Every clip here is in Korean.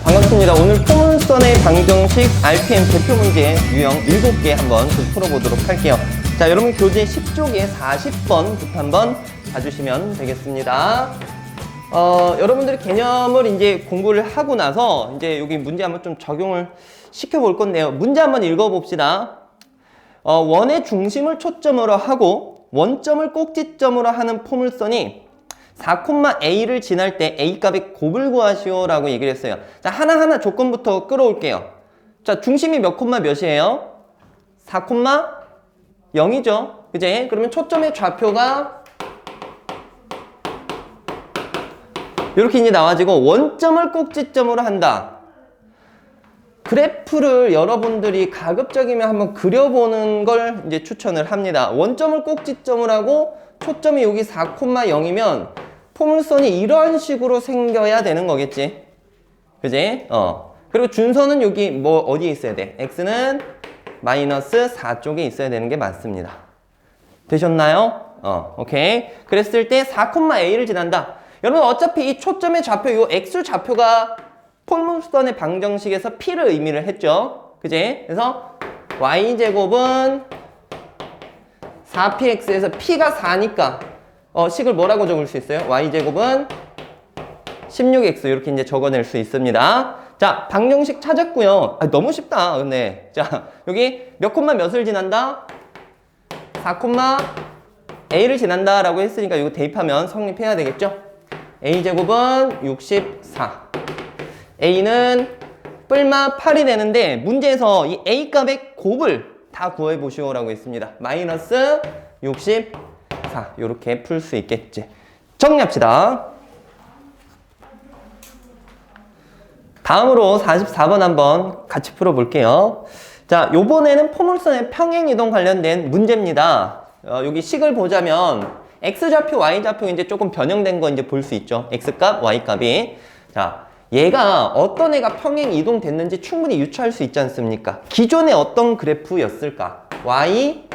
반갑습니다. 오늘 포물선의 방정식 RPM 대표 문제 유형 7개 한번 풀어보도록 할게요. 자, 여러분 교재 10쪽에 40번부터 한번 봐주시면 되겠습니다. 여러분들이 개념을 이제 공부를 하고 나서 이제 여기 문제 한번 좀 적용을 시켜볼 건데요. 문제 한번 읽어봅시다. 원의 중심을 초점으로 하고 원점을 꼭지점으로 하는 포물선이 4,A를 지날 때 A 값의 곱을 구하시오 라고 얘기를 했어요. 자, 하나하나 조건부터 끌어올게요. 자, 중심이 몇 콤마 몇이에요? 4,0이죠. 그제? 그러면 초점의 좌표가 이렇게 이제 나와지고 원점을 꼭지점으로 한다. 그래프를 여러분들이 가급적이면 한번 그려보는 걸 이제 추천을 합니다. 원점을 꼭지점을 하고 초점이 여기 4,0이면 포물선이 이런 식으로 생겨야 되는 거겠지. 그지? 그리고 준선은 여기 뭐 어디에 있어야 돼? x는 마이너스 4 쪽에 있어야 되는 게 맞습니다. 되셨나요? 오케이. 그랬을 때 4,a를 지난다. 여러분 어차피 이 초점의 좌표, 요 x 좌표가 포물선의 방정식에서 p를 의미를 했죠. 그지? 그래서 y제곱은 4px에서 p가 4니까 식을 뭐라고 적을 수 있어요? y제곱은 16x 이렇게 이제 적어낼 수 있습니다. 자, 방정식 찾았고요. 너무 쉽다. 근데 자, 여기 몇 콤마 몇을 지난다? 4,a를 지난다 라고 했으니까 이거 대입하면 성립해야 되겠죠? a제곱은 64. a는 뿔마 8이 되는데 문제에서 이 a 값의 곱을 다 구해보시오 라고 했습니다. 마이너스 64 이렇게 풀 수 있겠지. 정리합시다. 다음으로 44번 한번 같이 풀어볼게요. 자, 요번에는 포물선의 평행이동 관련된 문제입니다. 여기 식을 보자면 x좌표, y좌표 이제 조금 변형된 거 이제 볼 수 있죠. x값, y값이. 자, 얘가 어떤 애가 평행 이동됐는지 충분히 유추할 수 있지 않습니까? 기존에 어떤 그래프였을까? y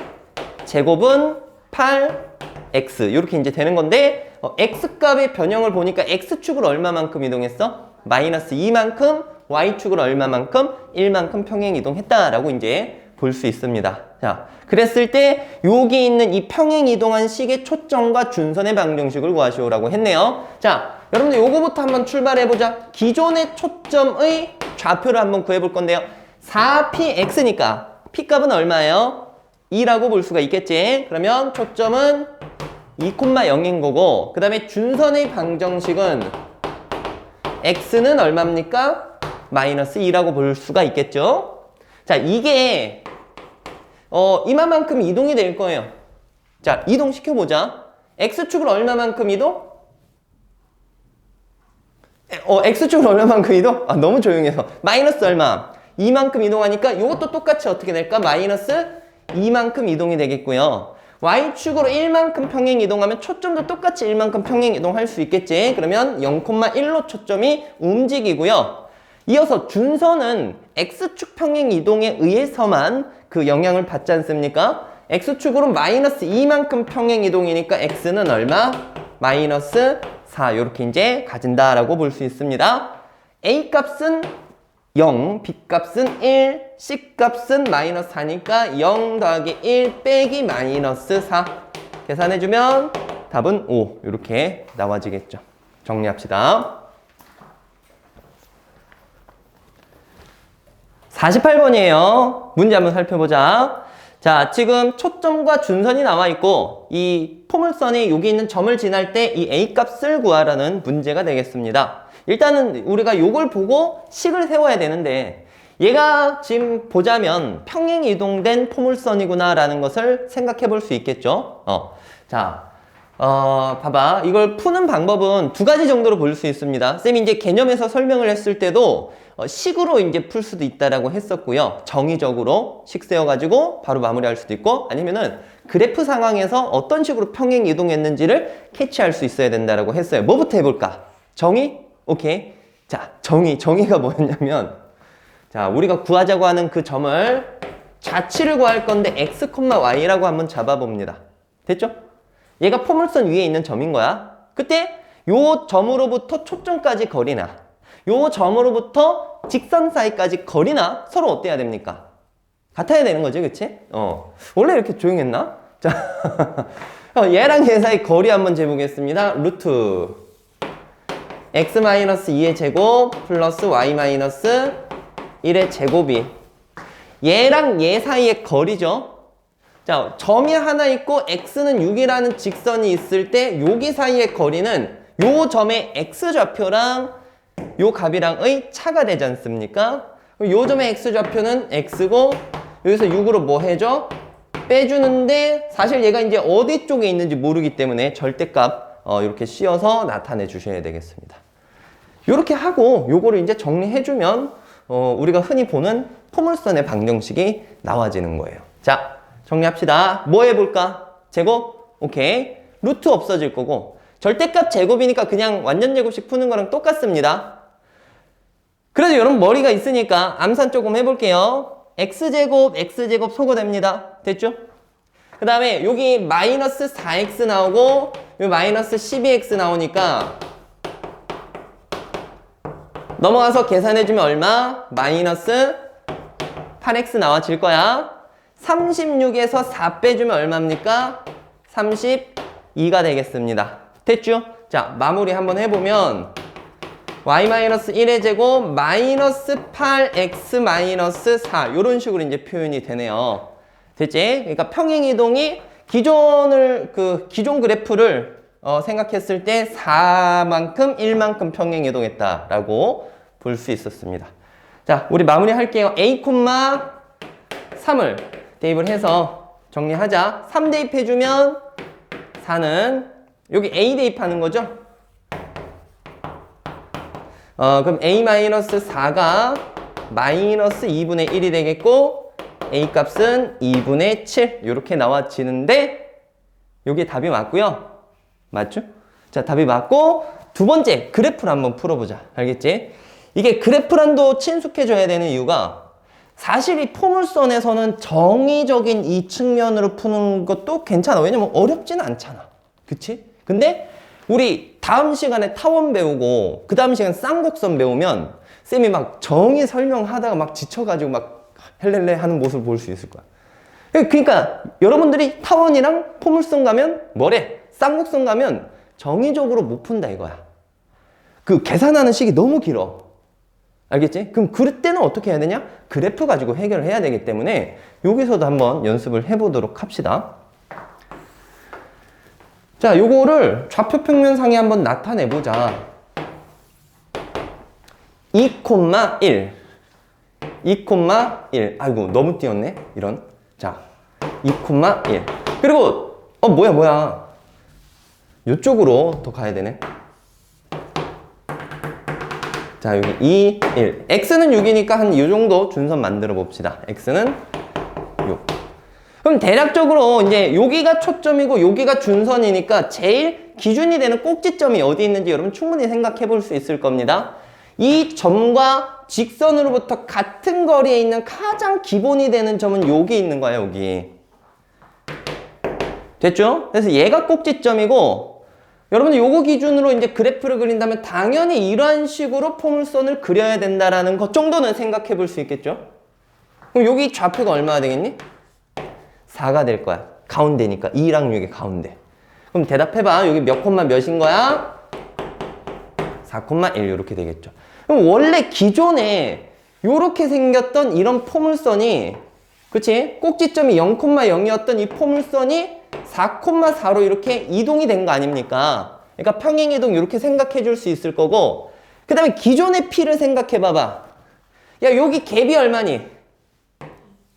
제곱은 8x 이렇게 이제 되는 건데 x값의 변형을 보니까 x축을 얼마만큼 이동했어? 마이너스 2만큼, y축을 얼마만큼? 1만큼 평행 이동했다라고 이제 볼 수 있습니다. 자, 그랬을 때 여기 있는 이 평행 이동한 식의 초점과 준선의 방정식을 구하시오라고 했네요. 자, 여러분들 요거부터 한번 출발해보자. 기존의 초점의 좌표를 한번 구해볼 건데요. 4px니까 p값은 얼마예요? 2라고 볼 수가 있겠지. 그러면 초점은 2,0인 거고 그 다음에 준선의 방정식은 x는 얼마입니까? 마이너스 2라고 볼 수가 있겠죠. 자, 이게 이만큼 이동이 될 거예요. 자, 이동시켜보자. x축을 얼마만큼 이동? x축을 얼마만큼 이동? 너무 조용해서. 마이너스 얼마? 2만큼 이동하니까 이것도 똑같이 어떻게 될까? 마이너스 2만큼 이동이 되겠고요. y축으로 1만큼 평행 이동하면 초점도 똑같이 1만큼 평행 이동할 수 있겠지. 그러면 0,1로 초점이 움직이고요. 이어서 준선은 x축 평행 이동에 의해서만 그 영향을 받지 않습니까? x축으로 마이너스 2만큼 평행 이동이니까 x는 얼마? 마이너스 4 이렇게 이제 가진다라고 볼 수 있습니다. a 값은 0, b 값은 1, c 값은 마이너스 4니까 0 더하기 1 빼기 마이너스 4 계산해주면 답은 5 이렇게 나와지겠죠. 정리합시다. 48번이에요. 문제 한번 살펴보자. 자, 지금 초점과 준선이 나와 있고 이 포물선이 여기 있는 점을 지날 때 이 a 값을 구하라는 문제가 되겠습니다. 일단은 우리가 요걸 보고 식을 세워야 되는데 얘가 지금 보자면 평행 이동된 포물선이구나 라는 것을 생각해 볼 수 있겠죠. 자, 봐봐. 이걸 푸는 방법은 두 가지 정도로 볼 수 있습니다. 쌤이 이제 개념에서 설명을 했을 때도 식으로 이제 풀 수도 있다라고 했었고요. 정의적으로 식 세워가지고 바로 마무리할 수도 있고 아니면은 그래프 상황에서 어떤 식으로 평행 이동했는지를 캐치할 수 있어야 된다라고 했어요. 뭐부터 해볼까? 정의? 오케이. 자, 정의가 뭐였냐면 자, 우리가 구하자고 하는 그 점을 좌치를 구할 건데 x, y라고 한번 잡아봅니다. 됐죠? 얘가 포물선 위에 있는 점인 거야. 그때 요 점으로부터 초점까지 거리나 요 점으로부터 직선 사이까지 거리나 서로 어때야 됩니까? 같아야 되는 거지, 그치? 원래 이렇게 조용했나? 자, 얘랑 얘 사이 거리 한번 재보겠습니다. 루트 x-2의 제곱 플러스 y-1의 제곱이 얘랑 얘 사이의 거리죠. 자, 점이 하나 있고 x는 6이라는 직선이 있을 때 여기 사이의 거리는 요 점의 x좌표랑 요 값이랑의 차가 되지 않습니까? 요 점의 x좌표는 x고 여기서 6으로 뭐 해줘? 빼주는데 사실 얘가 이제 어디 쪽에 있는지 모르기 때문에 절대값 이렇게 씌워서 나타내 주셔야 되겠습니다. 이렇게 하고 요거를 이제 정리해주면 우리가 흔히 보는 포물선의 방정식이 나와지는 거예요. 자, 정리합시다. 뭐 해볼까? 제곱? 오케이. 루트 없어질 거고 절대값 제곱이니까 그냥 완전 제곱식 푸는 거랑 똑같습니다. 그래도 여러분 머리가 있으니까 암산 조금 해볼게요. x제곱, x제곱 소거됩니다. 됐죠? 그 다음에 여기 마이너스 4x 나오고 여기 마이너스 12x 나오니까 넘어가서 계산해주면 얼마? 마이너스 8x 나와질 거야. 36에서 4 빼주면 얼마입니까? 32가 되겠습니다. 됐죠? 자, 마무리 한번 해보면 y-1의 제곱 마이너스 8x 마이너스 4 이런 식으로 이제 표현이 되네요. 됐지? 그러니까 평행이동이 기존 그래프를 생각했을 때 4만큼 1만큼 평행이동했다라고 볼 수 있었습니다. 자, 우리 마무리 할게요. a, 3을 대입을 해서 정리하자. 3 대입해주면 4는 여기 a 대입하는 거죠? 그럼 a-4가 마이너스 2분의 1이 되겠고 a 값은 2분의 7 이렇게 나와지는데 여기 답이 맞고요. 맞죠? 자, 답이 맞고 두 번째 그래프를 한번 풀어보자. 알겠지? 이게 그래프란도 친숙해져야 되는 이유가 사실 이 포물선에서는 정의적인 이 측면으로 푸는 것도 괜찮아. 왜냐면 어렵지는 않잖아. 그치? 근데 우리 다음 시간에 타원 배우고 그 다음 시간 쌍곡선 배우면 쌤이 막 정의 설명하다가 막 지쳐가지고 막 헬렐레 하는 모습을 볼 수 있을 거야. 그러니까 여러분들이 타원이랑 포물선 가면 뭐래? 쌍곡선 가면 정의적으로 못 푼다 이거야. 그 계산하는 식이 너무 길어. 알겠지? 그럼 그럴 때는 어떻게 해야 되냐? 그래프 가지고 해결을 해야 되기 때문에 여기서도 한번 연습을 해보도록 합시다. 자, 요거를 좌표 평면상에 한번 나타내보자. 2,1 2,1 아이고 너무 띄었네 이런. 자, 2,1 그리고 뭐야 요쪽으로 더 가야 되네. 자, 여기 2, 1 x는 6이니까 한 이 정도 준선 만들어 봅시다. x는 6. 그럼 대략적으로 이제 여기가 초점이고 여기가 준선이니까 제일 기준이 되는 꼭지점이 어디 있는지 여러분 충분히 생각해 볼 수 있을 겁니다. 이 점과 직선으로부터 같은 거리에 있는 가장 기본이 되는 점은 여기 있는 거야, 여기. 됐죠? 그래서 얘가 꼭지점이고 여러분들 요거 기준으로 이제 그래프를 그린다면 당연히 이러한 식으로 포물선을 그려야 된다라는 것 정도는 생각해 볼 수 있겠죠? 그럼 여기 좌표가 얼마나 되겠니? 4가 될 거야. 가운데니까. 2랑 6의 가운데. 그럼 대답해봐. 여기 몇 콤마 몇인 거야? 4,1 이렇게 되겠죠. 그럼 원래 기존에 이렇게 생겼던 이런 포물선이 그치? 꼭지점이 0,0이었던 이 포물선이 4,4로 이렇게 이동이 된 거 아닙니까? 그러니까 평행이동 이렇게 생각해 줄 수 있을 거고 그 다음에 기존의 P를 생각해 봐봐. 야, 여기 갭이 얼마니?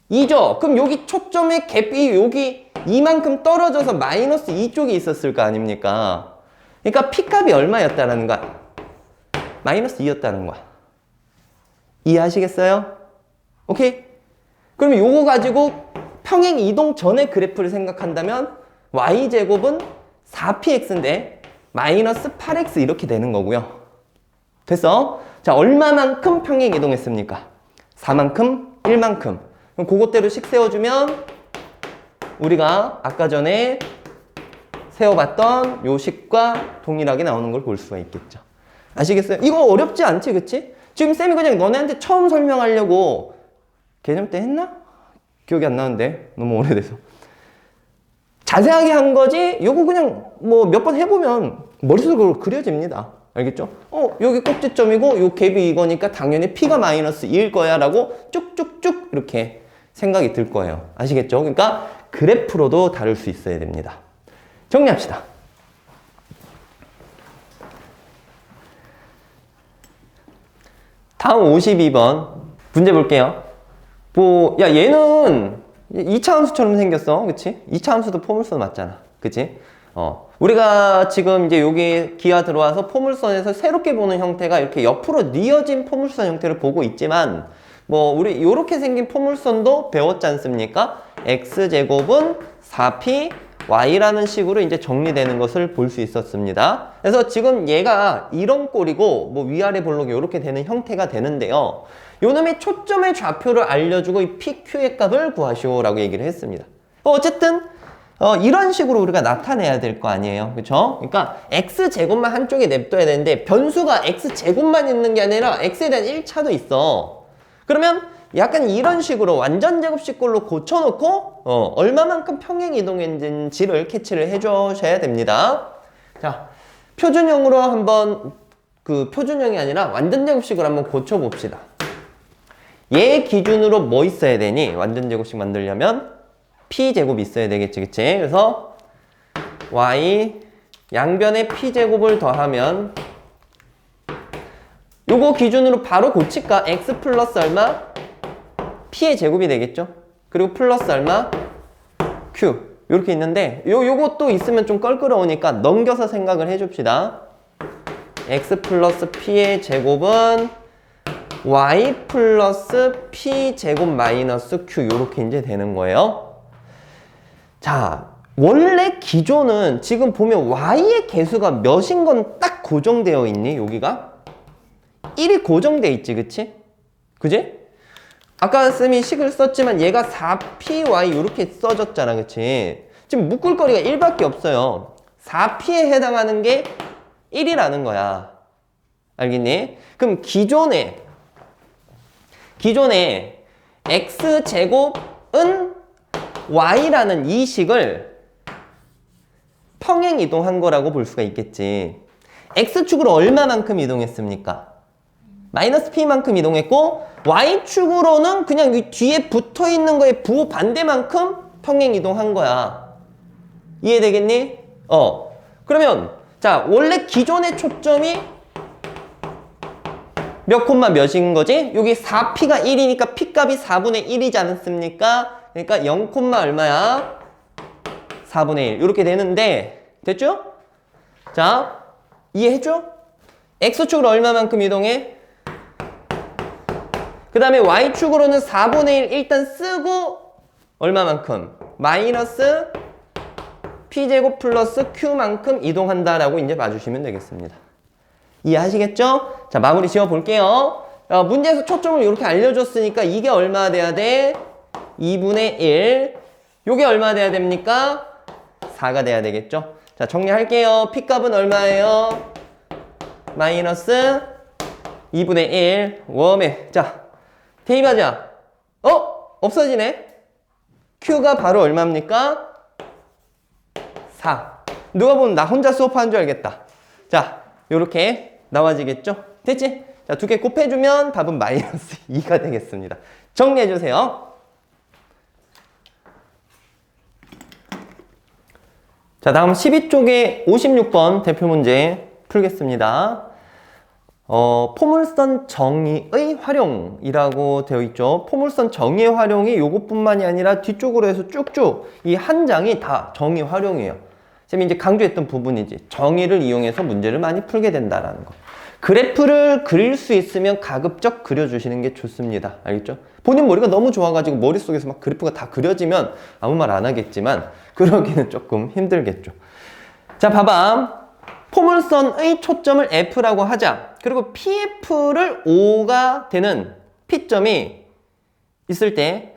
2죠? 그럼 여기 초점의 갭이 여기 이만큼 떨어져서 마이너스 2쪽에 있었을 거 아닙니까? 그러니까 P값이 얼마였다라는 거야? 마이너스 2였다는 거야. 이해하시겠어요? 오케이? 그럼 요거 가지고 평행 이동 전의 그래프를 생각한다면 y제곱은 4px인데 마이너스 8x 이렇게 되는 거고요. 됐어? 자, 얼마만큼 평행 이동했습니까? 4만큼, 1만큼. 그럼 그것대로 식 세워주면 우리가 아까 전에 세워봤던 요 식과 동일하게 나오는 걸 볼 수가 있겠죠. 아시겠어요? 이거 어렵지 않지, 그치? 지금 쌤이 그냥 너네한테 처음 설명하려고 개념 때 했나? 기억이 안 나는데 너무 오래돼서 자세하게 한 거지. 요거 그냥 뭐 몇 번 해보면 머릿속으로 그려집니다. 알겠죠? 여기 꼭지점이고 요 갭이 이거니까 당연히 P가 마이너스 2일 거야 라고 쭉쭉쭉 이렇게 생각이 들 거예요. 아시겠죠? 그러니까 그래프로도 다룰 수 있어야 됩니다. 정리합시다. 다음 52번 문제 볼게요. 뭐, 야, 얘는 2차 함수처럼 생겼어. 그치? 2차 함수도 포물선 맞잖아. 그치? 우리가 지금 이제 여기 기하 들어와서 포물선에서 새롭게 보는 형태가 이렇게 옆으로 뉘어진 포물선 형태를 보고 있지만, 뭐, 우리 요렇게 생긴 포물선도 배웠지 않습니까? x제곱은 4p y라는 식으로 이제 정리되는 것을 볼 수 있었습니다. 그래서 지금 얘가 이런 꼴이고, 뭐 위아래 볼록이 이렇게 되는 형태가 되는데요. 요놈의 초점의 좌표를 알려주고 이 PQ의 값을 구하시오라고 얘기를 했습니다. 어쨌든 이런 식으로 우리가 나타내야 될 거 아니에요. 그쵸? 그러니까 x제곱만 한쪽에 냅둬야 되는데 변수가 x제곱만 있는 게 아니라 x에 대한 1차도 있어. 그러면 약간 이런 식으로 완전 제곱식꼴로 고쳐놓고 얼마만큼 평행 이동했는지를 캐치를 해주셔야 됩니다. 자, 표준형으로 한번 표준형이 아니라 완전 제곱식으로 한번 고쳐봅시다. 얘 기준으로 뭐 있어야 되니? 완전 제곱식 만들려면 p제곱이 있어야 되겠지, 그치? 그래서 y 양변에 p제곱을 더하면 요거 기준으로 바로 고칠까? x 플러스 얼마? p의 제곱이 되겠죠? 그리고 플러스 얼마? q 요렇게 있는데 요것도 있으면 좀 껄끄러우니까 넘겨서 생각을 해줍시다. x 플러스 p의 제곱은 y 플러스 p 제곱 마이너스 q 요렇게 이제 되는 거예요. 자, 원래 기존은 지금 보면 y의 개수가 몇인 건 딱 고정되어 있니? 여기가 1이 고정돼 있지, 그치? 그지? 아까 쌤이 식을 썼지만 얘가 4py 이렇게 써졌잖아, 그치? 지금 묶을 거리가 1밖에 없어요. 4p에 해당하는 게 1이라는 거야. 알겠니? 그럼 기존에 x제곱은 y라는 이 식을 평행 이동한 거라고 볼 수가 있겠지. x축으로 얼마만큼 이동했습니까? 마이너스 p만큼 이동했고 y축으로는 그냥 이 뒤에 붙어있는 거에 부호 반대만큼 평행 이동한 거야. 이해되겠니? 그러면 자, 원래 기존의 초점이 몇 콤마 몇인 거지? 여기 4p가 1이니까 p값이 4분의 1이지 않습니까? 그러니까 0 콤마 얼마야? 4분의 1 이렇게 되는데 됐죠? 자, 이해했죠? x축으로 얼마만큼 이동해? 그 다음에 y축으로는 4분의 1 일단 쓰고 얼마만큼? 마이너스 p제곱 플러스 q만큼 이동한다라고 이제 봐주시면 되겠습니다. 이해하시겠죠? 자, 마무리 지어 볼게요. 문제에서 초점을 이렇게 알려줬으니까 이게 얼마 돼야 돼? 2분의 1. 요게 얼마 돼야 됩니까? 4가 돼야 되겠죠? 자, 정리할게요. p값은 얼마예요? 마이너스 2분의 1. 웜에. 자, 대입하자. 없어지네. q가 바로 얼마입니까? 4. 누가 보면 나 혼자 수업하는 줄 알겠다. 자, 요렇게 나와지겠죠? 됐지? 자, 두 개 곱해주면 답은 마이너스 2가 되겠습니다. 정리해주세요. 자, 다음 12쪽에 56번 대표 문제 풀겠습니다. 포물선 정의의 활용이라고 되어 있죠. 포물선 정의의 활용이 요것뿐만이 아니라 뒤쪽으로 해서 쭉쭉 이 한 장이 다 정의 활용이에요. 쌤이 이제 강조했던 부분이지. 정의를 이용해서 문제를 많이 풀게 된다라는 거. 그래프를 그릴 수 있으면 가급적 그려주시는 게 좋습니다. 알겠죠? 본인 머리가 너무 좋아가지고 머릿속에서 막 그래프가 다 그려지면 아무 말 안 하겠지만 그러기는 조금 힘들겠죠. 자, 봐봐. 포물선의 초점을 F라고 하자. 그리고 PF를 O가 되는 P점이 있을 때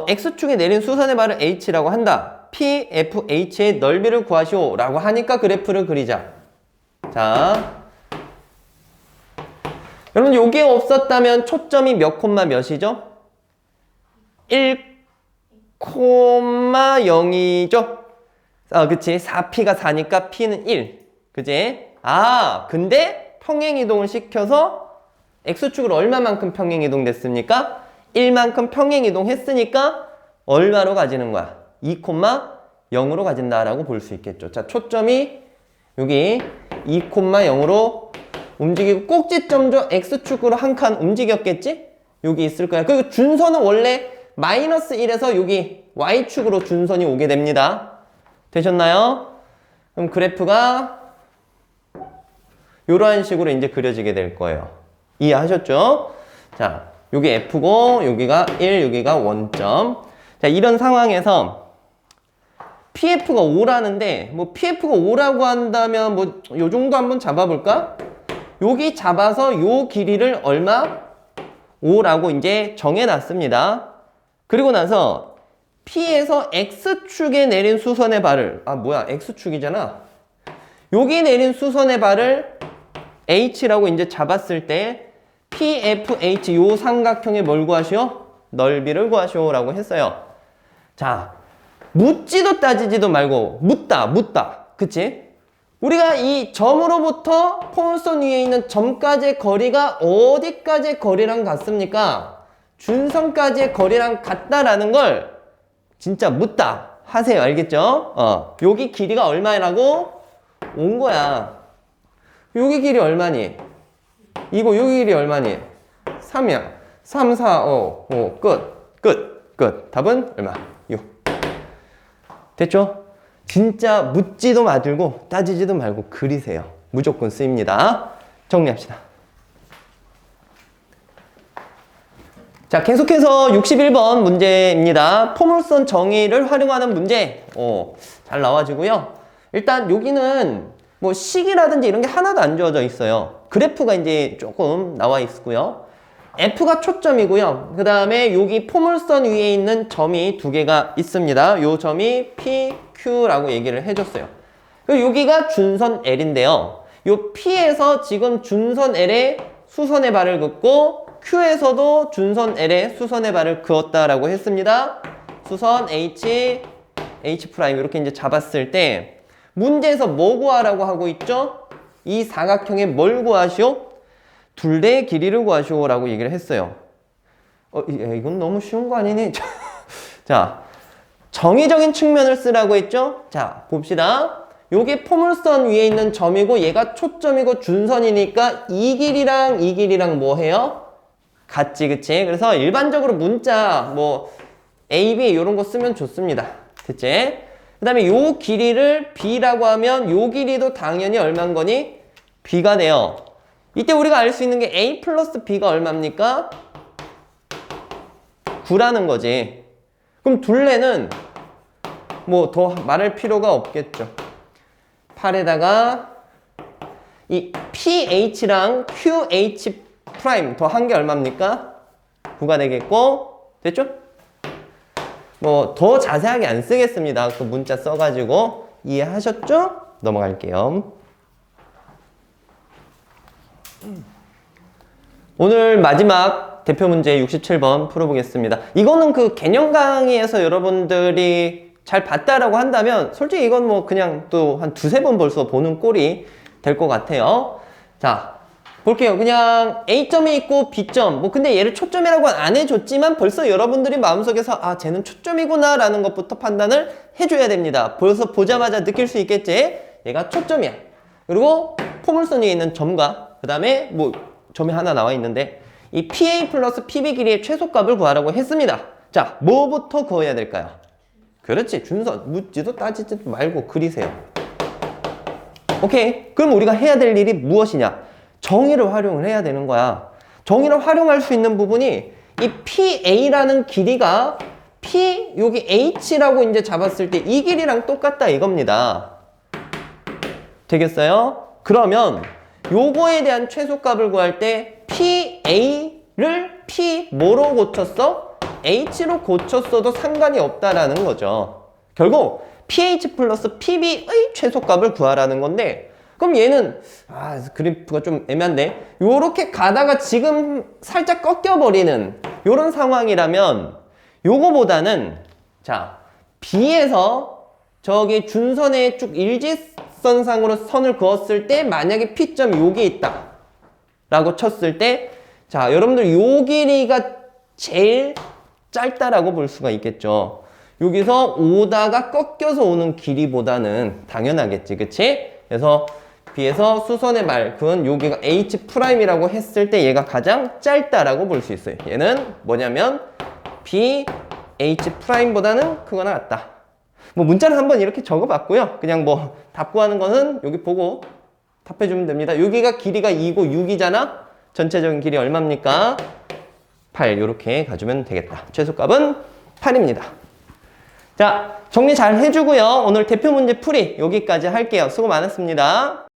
X축에 내린 수선의 발을 H라고 한다. PFH의 의 넓이를 구하시오 라고 하니까 그래프를 그리자. 자, 여러분 요게 없었다면 초점이 몇 콤마 몇이죠? 1,0이죠? 그치. 4p가 4니까 p는 1. 그치? 근데 평행이동을 시켜서 x축으로 얼마만큼 평행이동 됐습니까? 1만큼 평행이동 했으니까 얼마로 가지는 거야? 2,0으로 가진다라고 볼 수 있겠죠. 자, 초점이 여기 2,0으로 움직이고 꼭지점도 x축으로 한 칸 움직였겠지? 여기 있을 거야. 그리고 준선은 원래 마이너스 1에서 여기 y축으로 준선이 오게 됩니다. 되셨나요? 그럼 그래프가 이러한 식으로 이제 그려지게 될 거예요. 이해하셨죠? 자, 여기 F고 여기가 1, 여기가 원점. 자, 이런 상황에서 PF가 5라는데 뭐 PF가 5라고 한다면 뭐 요 정도 한번 잡아볼까? 여기 잡아서 요 길이를 얼마? 5라고 이제 정해놨습니다. 그리고 나서 P에서 X축에 내린 수선의 발을 X축이잖아. 여기 내린 수선의 발을 H라고 이제 잡았을 때 PFH 요 삼각형의 뭘 구하시오? 넓이를 구하시오라고 했어요. 자, 묻지도 따지지도 말고 묻다. 그치? 우리가 이 점으로부터 포물선 위에 있는 점까지의 거리가 어디까지의 거리랑 같습니까? 준선까지의 거리랑 같다라는 걸 진짜 묻다 하세요. 알겠죠? 여기 길이가 얼마라고? 온 거야. 여기 길이 얼마니? 이거 여기 길이 얼마니? 3이야. 3, 4, 5, 5, 끝. 답은 얼마? 6. 됐죠? 진짜 묻지도 말고 따지지도 말고 그리세요. 무조건 쓰입니다. 정리합시다. 자, 계속해서 61번 문제입니다. 포물선 정의를 활용하는 문제. 잘 나와지고요. 일단 여기는 뭐 식이라든지 이런 게 하나도 안 주어져 있어요. 그래프가 이제 조금 나와 있고요. F가 초점이고요. 그 다음에 여기 포물선 위에 있는 점이 두 개가 있습니다. 요 점이 P, Q라고 얘기를 해줬어요. 그리고 여기가 준선 L인데요. 요 P에서 지금 준선 L에 수선의 발을 긋고 Q에서도 준선 L에 수선의 발을 그었다라고 했습니다. 수선 H, H' 이렇게 이제 잡았을 때 문제에서 뭐 구하라고 하고 있죠? 이 사각형의 뭘 구하시오? 둘레의 길이를 구하시오라고 얘기를 했어요. 이건 너무 쉬운 거 아니니? 자, 정의적인 측면을 쓰라고 했죠? 자, 봅시다. 요게 포물선 위에 있는 점이고 얘가 초점이고 준선이니까 이 길이랑 뭐 해요? 같지, 그치? 그래서 일반적으로 문자 뭐 A, B 이런 거 쓰면 좋습니다. 됐지? 그 다음에 요 길이를 B라고 하면 요 길이도 당연히 얼마인 거니? B가 돼요. 이때 우리가 알 수 있는 게 A 플러스 B가 얼마입니까? 9라는 거지. 그럼 둘레는 뭐 더 말할 필요가 없겠죠. 8에다가 이 PH랑 QH 프라임 더한 게 얼마입니까? 9가 되겠고, 됐죠? 뭐 더 자세하게 안 쓰겠습니다. 그 문자 써가지고 이해하셨죠? 넘어갈게요. 오늘 마지막 대표 문제 67번 풀어보겠습니다. 이거는 그 개념 강의에서 여러분들이 잘 봤다라고 한다면 솔직히 이건 뭐 그냥 또 한 두세 번 벌써 보는 꼴이 될 것 같아요. 자, 볼게요. 그냥 A점이 있고 B점. 뭐 근데 얘를 초점이라고 안 해줬지만 벌써 여러분들이 마음속에서 쟤는 초점이구나 라는 것부터 판단을 해줘야 됩니다. 벌써 보자마자 느낄 수 있겠지? 얘가 초점이야. 그리고 포물선 위에 있는 점과 그 다음에 뭐 점이 하나 나와 있는데 이 PA 플러스 PB 길이의 최소값을 구하라고 했습니다. 자, 뭐부터 구해야 될까요? 그렇지. 준선. 묻지도 따지지도 말고 그리세요. 오케이. 그럼 우리가 해야 될 일이 무엇이냐? 정의를 활용을 해야 되는 거야. 정의를 활용할 수 있는 부분이 이 PA라는 길이가 P 여기 H라고 이제 잡았을 때 이 길이랑 똑같다 이겁니다. 되겠어요? 그러면 요거에 대한 최소값을 구할 때 PA를 P 뭐로 고쳤어? H로 고쳤어도 상관이 없다라는 거죠. 결국 PH 플러스 PB의 최소값을 구하라는 건데 그럼 얘는 그래프가 좀 애매한데 요렇게 가다가 지금 살짝 꺾여버리는 요런 상황이라면 요거보다는 자 B에서 저기 준선의 쭉 일직선상으로 선을 그었을 때 만약에 P점이 요게 있다 라고 쳤을 때 자 여러분들 요 길이가 제일 짧다라고 볼 수가 있겠죠. 여기서 오다가 꺾여서 오는 길이보다는 당연하겠지, 그치? 그래서 B에서 수선의 말, 여기가 H'이라고 했을 때 얘가 가장 짧다라고 볼 수 있어요. 얘는 뭐냐면 B, H'보다는 크거나 같다. 뭐 문자를 한번 이렇게 적어봤고요. 그냥 뭐 답 구하는 거는 여기 보고 답해주면 됩니다. 여기가 길이가 2고 6이잖아? 전체적인 길이 얼마입니까? 8 이렇게 가주면 되겠다. 최소값은 8입니다. 자, 정리 잘 해주고요. 오늘 대표 문제 풀이 여기까지 할게요. 수고 많았습니다.